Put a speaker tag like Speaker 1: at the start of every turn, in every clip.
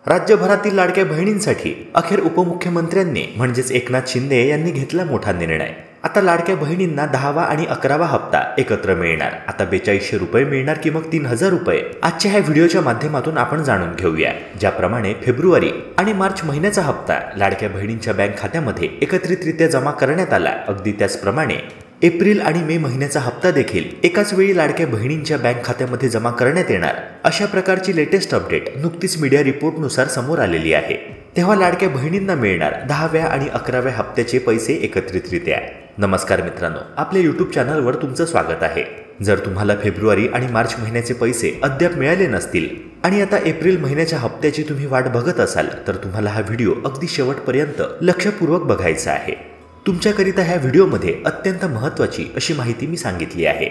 Speaker 1: राज्यभरातील लाडक्या बहिणींसाठी अखेर उपमुख्यमंत्र्यांनी म्हणजेच एकनाथ शिंदे यांनी घेतला मोठा निर्णय। आता लाडक्या बहिणींना 10वा आणि 11वा हप्ता एकत्र मिळणार। आता 4200 रुपये मिळणार की मग 3000 रुपये? आजच्या ह्या व्हिडिओच्या माध्यमातून आपण जाणून घेऊया। ज्याप्रमाणे फेब्रुवारी आणि मार्च महिन्याचा हप्ता लाडक्या बहिणींच्या बँक खात्यामध्ये एकत्रितरित्या जमा करण्यात आला, अगदी त्याचप्रमाणे एप्रिल आणि मे महिन्याचा हप्ता देखील एकाच वेळी लाडक्या बहिणींच्या बँक खात्यामध्ये जमा करण्यात येणार, अशा प्रकारची लेटेस्ट अपडेट नुकतीच मीडिया रिपोर्टनुसार समोर आलेली आहे। तेव्हा लाडक्या बहिणींना मिळणार 10व्या आणि 11व्या हप्त्याचे पैसे एकत्रितरित्या। नमस्कार मित्रांनो, आपल्या YouTube चॅनलवर तुमचं स्वागत आहे। जर तुम्हाला फेब्रुवारी आणि मार्च महिन्याचे पैसे अद्याप मिळाले नसतील आणि आता एप्रिल महिन्याच्या हप्त्याची तुम्ही वाट बघत असाल तर तुम्हाला हा व्हिडिओ अगदी शेवटपर्यंत लक्षपूर्वक बघायचा आहे। तुमच्याकरिता ह्या व्हिडिओमध्ये अत्यंत महत्त्वाची अशी माहिती मी सांगितली आहे।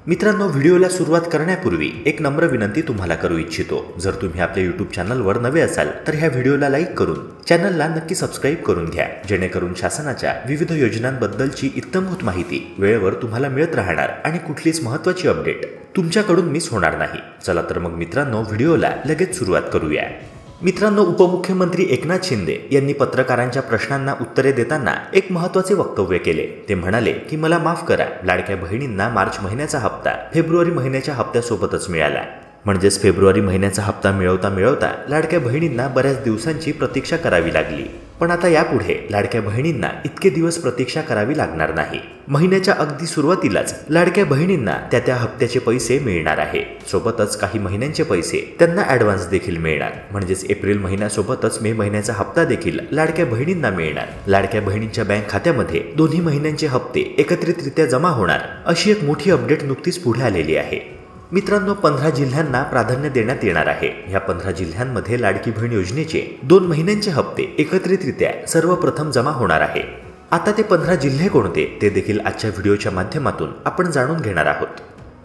Speaker 1: मित्रांनो, व्हिडिओला सुरुवात करण्यापूर्वी एक नम्र विनंती तुम्हाला करू इच्छितो। जर तुम्ही आपल्या YouTube चॅनलवर नवे असाल तर ह्या व्हिडिओला लाईक करून चॅनलला नक्की सबस्क्राईब करून घ्या, जेणेकरून शासनाच्या विविध योजनांबद्दलची इत्थंभूत माहिती वेळेवर तुम्हाला मिळत राहणार आणि कुठलीच महत्त्वाची अपडेट तुमच्याकडून मिस होणार नाही। चला तर मग मित्रांनो, व्हिडिओला लगेच सुरुवात करूया। मित्रांनो, उपमुख्यमंत्री एकनाथ शिंदे यांनी पत्रकारांच्या प्रश्नांना उत्तरे देताना एक महत्त्वाचे वक्तव्य केले। ते म्हणाले की मला माफ करा, लाडक्या बहिणींना मार्च महिन्याचा हप्ता फेब्रुवारी महिन्याच्या हप्त्यासोबतच मिळाला। म्हणजेच फेब्रुवारी महिन्याचा हप्ता मिळवता मिळवता लाडक्या बहिणींना बऱ्याच दिवसांची प्रतीक्षा करावी लागली, पण आता यापुढे लाडक्या बहिणींना इतके दिवस प्रतीक्षा करावी लागणार नाही। महिन्याच्या अगदी सुरुवातीलाच लाडक्या बहिणींना त्या हप्त्याचे पैसे मिळणार आहे। सोबतच काही महिन्यांचे पैसे त्यांना ॲडव्हान्स देखील मिळणार। म्हणजेच एप्रिल महिन्यासोबतच मे महिन्याचा हप्ता देखील लाडक्या बहिणींना मिळणार। लाडक्या बहिणींच्या बँक खात्यामध्ये दोन्ही महिन्यांचे हप्ते एकत्रितरित्या जमा होणार, अशी एक मोठी अपडेट नुकतीच पुढे आलेली आहे। मित्रांनो, 15 जिल्ह्यांना प्राधान्य देण्यात येणार आहे। या 15 जिल्ह्यांमध्ये लाडकी बहीण योजनेचे 2 महिन्यांचे हप्ते एकत्रितरित्या सर्वप्रथम जमा होणार आहे। आता ते 15 जिल्हे कोणते ते देखील आजच्या व्हिडिओच्या माध्यमातून आपण जाणून घेणार आहोत।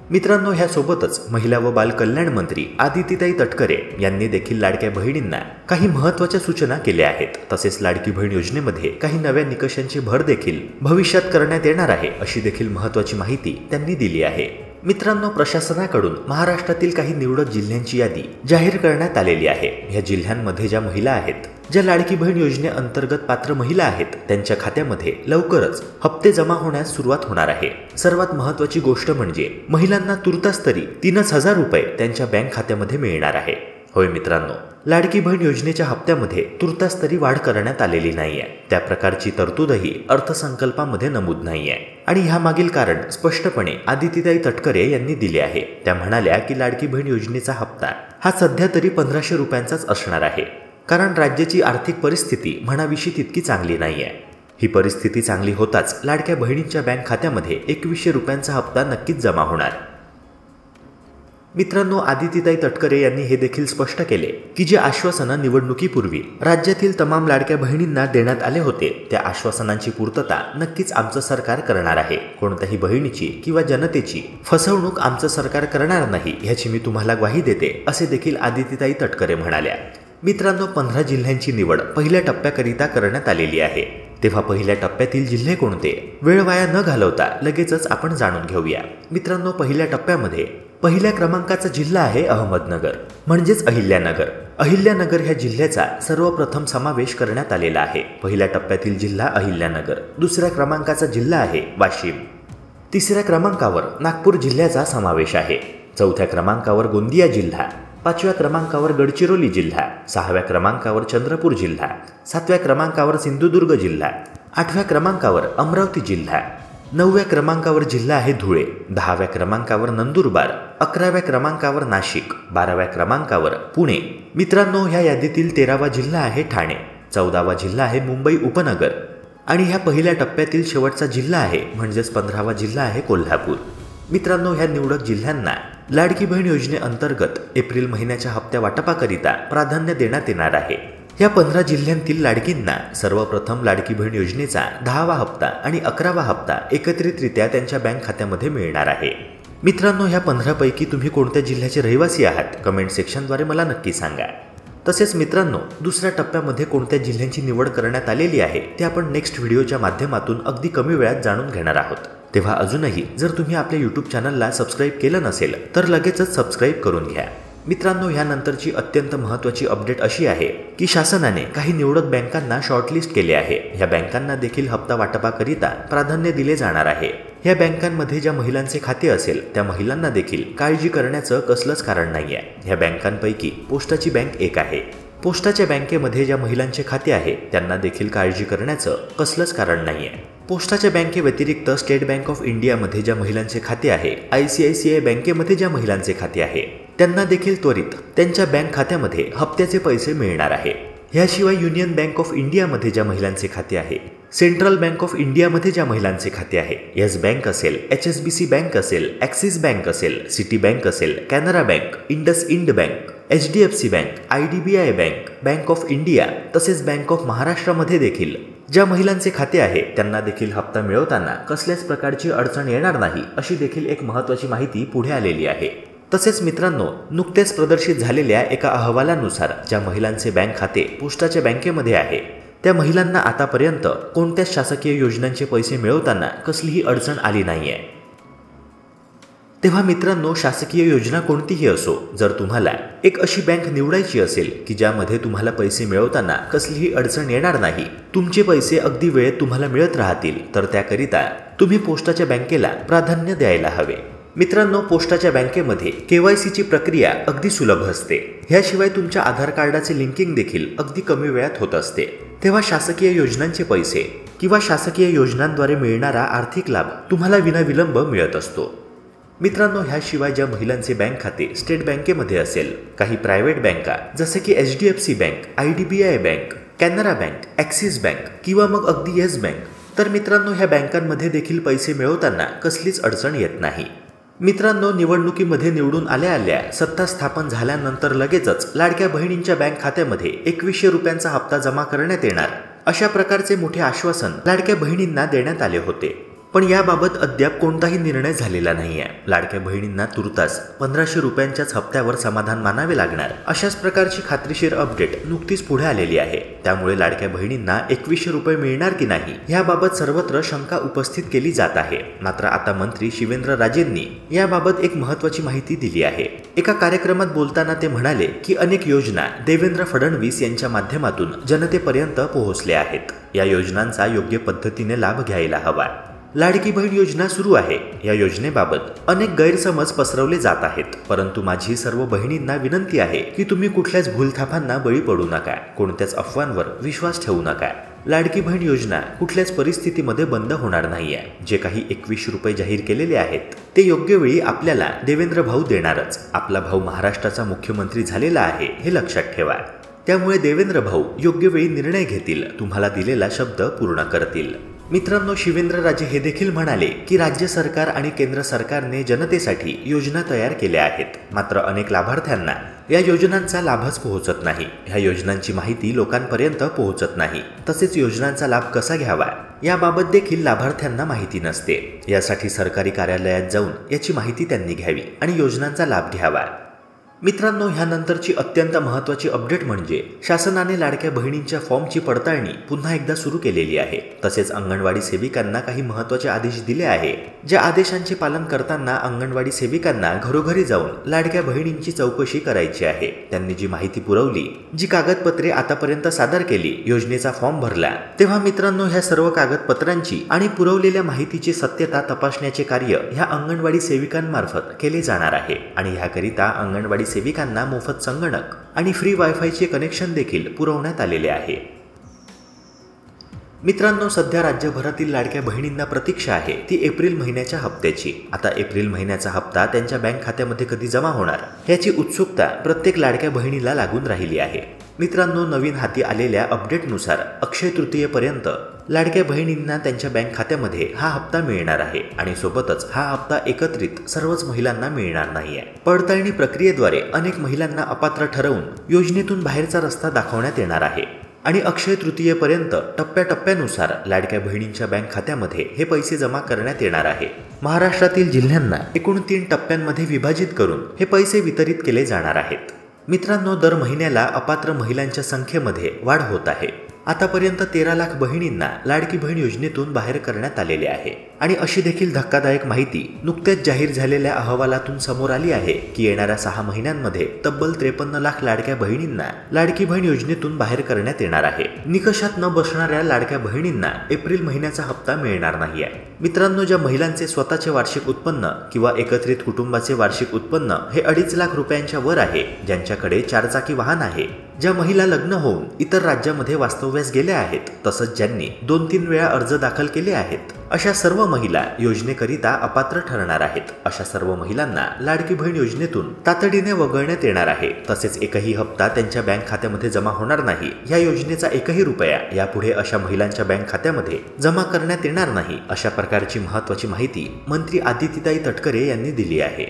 Speaker 1: मित्रांनो, ह्यासोबतच महिला व बाल कल्याण मंत्री आदितीताई तटकरे यांनी देखील लाडक्या बहिणींना काही महत्त्वाच्या सूचना केल्या आहेत। तसेच लाडकी बहीण योजनेमध्ये काही नव्या निकषांची भर देखील भविष्यात करण्यात येणार आहे, अशी देखील महत्त्वाची माहिती त्यांनी दिली आहे। मित्रांनो, प्रशासनाकडून महाराष्ट्रातील काही निवडक जिल्ह्यांची यादी जाहीर करण्यात आलेली आहे। ह्या जिल्ह्यांमध्ये ज्या महिला आहेत, ज्या लाडकी बहीण योजनेअंतर्गत पात्र महिला आहेत, त्यांच्या खात्यामध्ये लवकरच हप्ते जमा होण्यास सुरुवात होणार आहे। सर्वात महत्त्वाची गोष्ट म्हणजे महिलांना तुर्तास तरी 3000 रुपये त्यांच्या बँक खात्यामध्ये मिळणार आहे। होय मित्रांनो, लाडकी बहीण योजनेच्या हप्त्यामध्ये तुर्तास तरी वाढ करण्यात आलेली नाहीये। त्या प्रकारची तरतूदही अर्थसंकल्पामध्ये नमूद नाहीये आणि ह्यामागील कारण स्पष्टपणे आदितीताई तटकरे यांनी दिले आहे। त्या म्हणाल्या की लाडकी बहीण योजनेचा हप्ता हा सध्या तरी 1500 रुपयांचाच असणार आहे, कारण राज्याची आर्थिक परिस्थिती म्हणावीशी तितकी चांगली नाहीये। ही परिस्थिती चांगली होताच लाडक्या बहिणींच्या बँक खात्यामध्ये 2100 रुपयांचा हप्ता नक्कीच जमा होणार। मित्रांनो, आदितीताई तटकरे यांनी हे देखील स्पष्ट केले की जे आश्वासनं निवडणुकीपूर्वी राज्यातील तमाम लाडक्या बहिणींना देण्यात आले होते, त्या आश्वासनांची पूर्तता नक्कीच आमचं सरकार करणार आहे। कोणत्याही बहिणीची किंवा जनतेची फसवणूक आमचं सरकार करणार नाही, ह्याची मी तुम्हाला ग्वाही देते, असे देखील आदितीताई तटकरे म्हणाल्या। मित्रांनो, 15 जिल्ह्यांची निवड पहिल्या टप्प्याकरिता करण्यात आलेली आहे। तेव्हा पहिल्या टप्प्यातील जिल्हे कोणते, वेळ वाया न घालवता लगेचच आपण जाणून घेऊया। मित्रांनो, पहिल्या टप्प्यामध्ये पहिल्या क्रमांकाचा जिल्हा आहे अहमदनगर, म्हणजेच अहिल्यानगर। अहिल्यानगर ह्या जिल्ह्याचा सर्वप्रथम समावेश करण्यात आलेला आहे। पहिल्या टप्प्यातील जिल्हा अहिल्यानगर। दुसऱ्या क्रमांकाचा जिल्हा आहे वाशिम। तिसऱ्या क्रमांकावर नागपूर जिल्ह्याचा समावेश आहे। चौथ्या क्रमांकावर गोंदिया जिल्हा, 5व्या क्रमांकावर गडचिरोली जिल्हा, 6व्या क्रमांकावर चंद्रपूर जिल्हा, 7व्या क्रमांकावर सिंधुदुर्ग जिल्हा, 8व्या क्रमांकावर अमरावती जिल्हा, 9व्या क्रमांकावर जिल्हा आहे धुळे, 10व्या क्रमांकावर नंदुरबार, 11व्या क्रमांकावर नाशिक, 12व्या क्रमांकावर पुणे। मित्रांनो, ह्या यादीतील 13वा जिल्हा आहे ठाणे, 14वा जिल्हा आहे मुंबई उपनगर आणि ह्या पहिल्या टप्प्यातील शेवटचा जिल्हा आहे म्हणजेच 15वा जिल्हा आहे कोल्हापूर। मित्रांनो, ह्या निवडक जिल्ह्यांना लाडकी बहीण योजनेअंतर्गत एप्रिल महिन्याच्या हप्त्या वाटपाकरिता प्राधान्य देण्यात येणार आहे। या 15 जिल्ह्यांतील लाडकींना सर्वप्रथम लाडकी बहीण योजनेचा 10वा हप्ता आणि 11वा हप्ता एकत्रितरित्या त्यांच्या बँक खात्यामध्ये मिळणार आहे। मित्रांनो, ह्या 15 पैकी तुम्ही कोणत्या जिल्ह्याचे रहिवासी आहात, कमेंट सेक्शनद्वारे मला नक्की सांगा। तसेच मित्रांनो, दुसऱ्या टप्प्यामध्ये कोणत्या जिल्ह्यांची निवड करण्यात आलेली आहे ते आपण नेक्स्ट व्हिडिओच्या माध्यमातून अगदी कमी वेळात जाणून घेणार आहोत। तेव्हा अजूनही जर तुम्ही आपल्या YouTube चॅनलला सबस्क्राईब केलं नसेल तर लगेचच सबस्क्राईब करून घ्या। मित्रांनो, यानंतरची अत्यंत महत्त्वाची अपडेट अशी आहे की शासनाने काही निवडक बँकांना शॉर्टलिस्ट केले आहे. या बँकांना देखील हप्ता वाटपाकरिता प्राधान्य दिले जाणार आहे. या बँकांमध्ये ज्या महिलांचे खाते असेल त्या महिलांना देखील काळजी करण्याचं कसलंच कारण नाही आहे. ह्या बँकांपैकी पोस्टाची बँक एक आहे. पोस्टाच्या बँकेमध्ये ज्या महिलांचे खाते आहे त्यांना देखील काळजी करण्याचं कसलंच कारण नाही आहे. पोस्टाच्या बँकेव्यतिरिक्त स्टेट बँक ऑफ इंडियामध्ये ज्या महिलांचे खाते आहे, ICICI बँकेमध्ये ज्या महिलांचे खाते आहे त्यांना देखील त्वरित त्यांच्या बँक खात्यामध्ये हप्त्याचे पैसे मिळणार आहे. ह्याशिवाय युनियन बँक ऑफ इंडियामध्ये ज्या महिलांचे खाते आहे, सेंट्रल बँक ऑफ इंडियामध्ये ज्या महिलांचे खाते आहे, येस बँक असेल, HSBC बँक असेल, ॲक्सिस बँक असेल, सिटी बँक असेल, Canara bank, IndusInd bank, HDFC bank, IDBI bank, bank of India तसेच बँक ऑफ महाराष्ट्रामध्ये देखील ज्या महिलांचे खाते आहे त्यांना देखील हप्ता मिळवताना कसल्याच प्रकारची अडचण येणार नाही, अशी देखील एक महत्त्वाची माहिती पुढे आलेली आहे. तसेच मित्रांनो, नुकतेच प्रदर्शित झालेल्या एका अहवालानुसार ज्या महिलांचे बँक खाते पोस्टाच्या बँकेमध्ये आहे त्या महिलांना आतापर्यंत कोणत्याच शासकीय योजनांचे पैसे मिळवताना कसलीही अडचण आली नाहीये. तेव्हा मित्रांनो, शासकीय योजना कोणतीही असो, जर तुम्हाला एक अशी बँक निवडायची असेल की ज्यामध्ये तुम्हाला पैसे मिळवताना कसलीही अडचण येणार नाही, तुमचे पैसे अगदी वेळेत तुम्हाला मिळत राहतील, तर त्याकरिता तुम्ही पोस्टाच्या बँकेला प्राधान्य द्यायला हवे. मित्रांनो, पोस्टाच्या बँकेमध्ये KYCची प्रक्रिया अगदी सुलभ असते. ह्याशिवाय तुमच्या आधार कार्डाचे लिंकिंग देखील अगदी कमी वेळात होत असते. तेव्हा शासकीय योजनांचे पैसे किंवा शासकीय योजनांद्वारे मिळणारा आर्थिक लाभ तुम्हाला विनाविलंब मिळत असतो. मित्रांनो, ह्याशिवाय ज्या महिलांचे बँक खाते स्टेट बँकेमध्ये असेल, काही प्रायव्हेट बँका जसे की HDFC bank, IDBI bank, Canara bank, axis bank किंवा मग अगदी येस बँक, तर मित्रांनो ह्या बँकांमध्ये देखील पैसे मिळवताना कसलीच अडचण येत नाही. मित्रांनो, निवडणुकीमध्ये निवडून आल्या सत्ता स्थापन झाल्यानंतर लगेचच लाडक्या बहिणींच्या बँक खात्यामध्ये 2100 रुपयांचा हप्ता जमा करण्यात येणार, अशा प्रकारचे मोठे आश्वासन लाडक्या बहिणींना देण्यात आले होते. पण याबाबत अद्याप कोणताही निर्णय झालेला नाहीये. लाडक्या बहिणींना तुर्तास 1500 रुपयांच्याच हप्त्यावर समाधान मानावे लागणार, अशाच प्रकारची खात्रीशीर अपडेट नुकतीच पुढे आलेली आहे. त्यामुळे लाडक्या बहिणींना 2100 रुपये मिळणार की नाही याबाबत सर्वत्र शंका उपस्थित केली जात आहे. मात्र आता मंत्री शिवेंद्रराजेंनी याबाबत एक महत्त्वाची माहिती दिली आहे. एका कार्यक्रमात बोलताना ते म्हणाले की अनेक योजना देवेंद्र फडणवीस यांच्या माध्यमातून जनतेपर्यंत पोहोचल्या आहेत. या योजनांचा योग्य पद्धतीने लाभ घ्यायला हवा. लाडकी बहीण योजना सुरू आहे. या योजनेबाबत अनेक गैरसमज पसरवले जात आहेत, परंतु माझी सर्व बहिणींना विनंती आहे की तुम्ही कुठल्याच भूलथापांना बळी पडू नका, कोणत्याच अफवांवर विश्वास ठेवू नका. लाडकी बहीण योजना कुठल्याच परिस्थितीमध्ये बंद होणार नाहीये. जे काही 2100 रुपये जाहीर केलेले आहेत ते योग्य वेळी आपल्याला देवेंद्र भाऊ देणारच. आपला भाऊ महाराष्ट्राचा मुख्यमंत्री झालेला आहे हे लक्षात ठेवा. त्यामुळे देवेंद्र भाऊ योग्य वेळी निर्णय घेतील, तुम्हाला दिलेला शब्द पूर्ण करतील. मित्रांनो, शिवेंद्रराजे हे देखील म्हणाले की राज्य सरकार आणि केंद्र सरकारने जनतेसाठी योजना तयार केल्या आहेत, मात्र अनेक लाभार्थ्यांना या योजनांचा लाभच पोहोचत नाही. ह्या योजनांची माहिती लोकांपर्यंत पोहोचत नाही. तसेच योजनांचा लाभ कसा घ्यावा याबाबत देखील लाभार्थ्यांना माहिती नसते. यासाठी सरकारी कार्यालयात जाऊन याची माहिती त्यांनी घ्यावी आणि योजनांचा लाभ घ्यावा. मित्रांनो, ह्यानंतरची अत्यंत महत्त्वाची अपडेट म्हणजे शासनाने लाडक्या बहिणींच्या फॉर्मची पडताळणी पुन्हा एकदा सुरू केलेली आहे. तसेच अंगणवाडी सेविकांना काही महत्त्वाचे आदेश दिले आहे. ज्या आदेशांचे पालन करताना अंगणवाडी सेविकांना घरोघरी जाऊन लाडक्या बहिणींची चौकशी करायची आहे. त्यांनी जी माहिती पुरवली, जी कागदपत्रे आतापर्यंत सादर केली, योजनेचा फॉर्म भरला, तेव्हा मित्रांनो ह्या सर्व कागदपत्रांची आणि पुरवलेल्या माहितीची सत्यता तपासण्याचे कार्य ह्या अंगणवाडी सेविकांमार्फत केले जाणार आहे. आणि ह्याकरिता अंगणवाडी सेविकांना मोफत संगणक आणि फ्री वायफायचे कनेक्शन देखील पुरवण्यात आलेले आहे. मित्रांनो, सध्या राज्यभरातील लाडक्या बहिणींना प्रतीक्षा आहे ती एप्रिल महिन्याच्या हप्त्याची. आता एप्रिल महिन्याचा हप्ता त्यांच्या बँक खात्यामध्ये कधी जमा होणार याची उत्सुकता प्रत्येक लाडक्या बहिणीला लागून राहिली आहे. मित्रांनो, नवीन हाती आलेल्या अपडेटनुसार अक्षय तृतीयेपर्यंत लाडक्या बहिणींना त्यांच्या बँक खात्यामध्ये हा हप्ता मिळणार आहे आणि सोबतच हा हप्ता एकत्रित सर्वच महिलांना मिळणार नाहीये. पडताळणी प्रक्रियेद्वारे अनेक महिलांना अपात्र ठरवून योजनेतून बाहेरचा रस्ता दाखवण्यात येणार आहे आणि अक्षय तृतीयेपर्यंत टप्प्याटप्प्यानुसार लाडक्या बहिणींच्या बँक खात्यामध्ये हे पैसे जमा करण्यात येणार आहे. महाराष्ट्रातील जिल्ह्यांना एकूण 3 टप्प्यांमध्ये विभाजित करून हे पैसे वितरित केले जाणार आहेत. मित्रांनो, दर महिन्याला अपात्र महिलांच्या संख्येमध्ये वाढ होत आहे. आतापर्यंत 13 लाख बहिणींना लाडकी बहीण योजनेतून बाहेर करण्यात आलेले आहे आणि अशी देखील धक्कादायक माहिती नुकत्याच जाहीर झालेल्या अहवालातून समोर आली आहे की येणाऱ्या 6 महिन्यांमध्ये तब्बल 53 लाख लाडक्या बहिणींना लाडकी बहीण योजनेतून बाहेर करण्यात येणार आहे। निकषात न बसणाऱ्या लाडक्या बहिणींना एप्रिल महिन्याचा हप्ता मिळणार नाहीये। मित्रांनो, ज्या महिलांचे स्वतःचे वार्षिक उत्पन्न किंवा एकत्रित कुटुंबाचे वार्षिक उत्पन्न हे 2.5 लाख रुपयांच्या वर आहे, ज्यांच्याकडे 4 चाकी वाहन आहे, ज्या महिला लग्न होऊन इतर राज्यामध्ये वास्तव्यास गेल्या आहेत, तसंच ज्यांनी 2-3 वेळा अर्ज दाखल केले आहेत, अशा सर्व महिला योजनेकरिता अपात्र ठरणार आहेत। अशा सर्व महिलांना लाडकी बहीण योजनेतून तातडीने वगळण्यात येणार आहे। तसेच एकही हप्ता त्यांच्या बँक खात्यामध्ये जमा होणार नाही। या योजनेचा एकही रुपया यापुढे अशा महिलांच्या बँक खात्यामध्ये जमा करण्यात येणार नाही, अशा प्रकारची महत्त्वाची माहिती मंत्री आदितीताई तटकरे यांनी दिली आहे।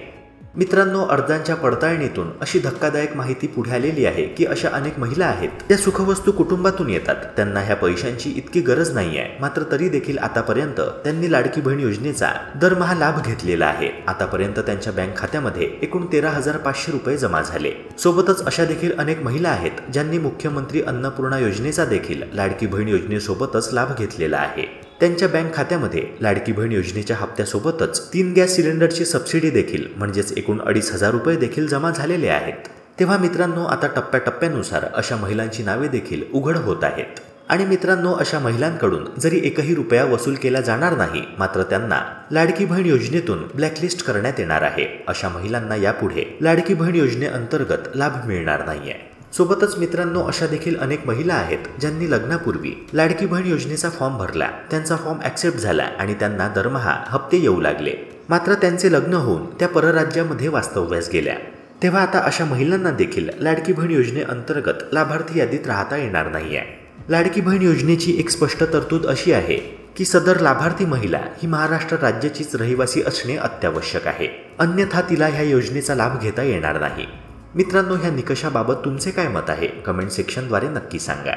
Speaker 1: मित्रांनो, अर्जांच्या पडताळणीतून अशी धक्कादायक माहिती पुढे आलेली आहे की अशा अनेक महिला आहेत ज्या सुखवस्तू कुटुंबातून येतात, त्यांना ह्या पैशांची इतकी गरज नाहीये, मात्र तरी देखील आतापर्यंत त्यांनी लाडकी बहीण योजनेचा दरमहा लाभ घेतलेला आहे। आतापर्यंत त्यांच्या बँक खात्यामध्ये एकूण 13,500 रुपये जमा झाले। सोबतच अशा देखील अनेक महिला आहेत ज्यांनी मुख्यमंत्री अन्नपूर्णा योजनेचा देखील लाडकी बहीण योजनेसोबतच लाभ घेतलेला आहे। त्यांच्या बँक खात्यामध्ये लाडकी बहीण योजनेच्या हप्त्यासोबतच 3 गॅस सिलेंडरची सबसिडी देखील म्हणजेच एकूण 2,500 रुपये देखील जमा झालेले आहेत। तेव्हा मित्रांनो, आता टप्प्याटप्प्यानुसार अशा महिलांची नावे देखील उघड होत आहेत। आणि मित्रांनो, अशा महिलांकडून जरी एकही रुपया वसूल केला जाणार नाही, मात्र त्यांना लाडकी बहीण योजनेतून ब्लॅकलिस्ट करण्यात येणार आहे। अशा महिलांना यापुढे लाडकी बहीण योजनेअंतर्गत लाभ मिळणार नाहीये। सोबतच मित्रांनो, अशा देखील अनेक महिला आहेत ज्यांनी लग्नापूर्वी लाडकी बहीण योजनेचा फॉर्म भरला, त्यांचा फॉर्म ॲक्सेप्ट झाला आणि त्यांना दरमहा हप्ते येऊ लागले, मात्र त्यांचे लग्न होऊन त्या परराज्यामध्ये वास्तव्यास गेल्या। तेव्हा आता अशा महिलांना देखील लाडकी बहीण योजनेअंतर्गत लाभार्थी यादीत राहता येणार नाहीये। लाडकी बहीण योजनेची एक स्पष्ट तरतूद अशी आहे की सदर लाभार्थी महिला ही महाराष्ट्र राज्याचीच रहिवासी असणे अत्यावश्यक आहे, अन्यथा तिला ह्या योजनेचा लाभ घेता येणार नाही। मित्रांनो, ह्या निकषाबाबत तुमचे काय मत आहे? कमेंट सेक्शनद्वारे नक्की सांगा।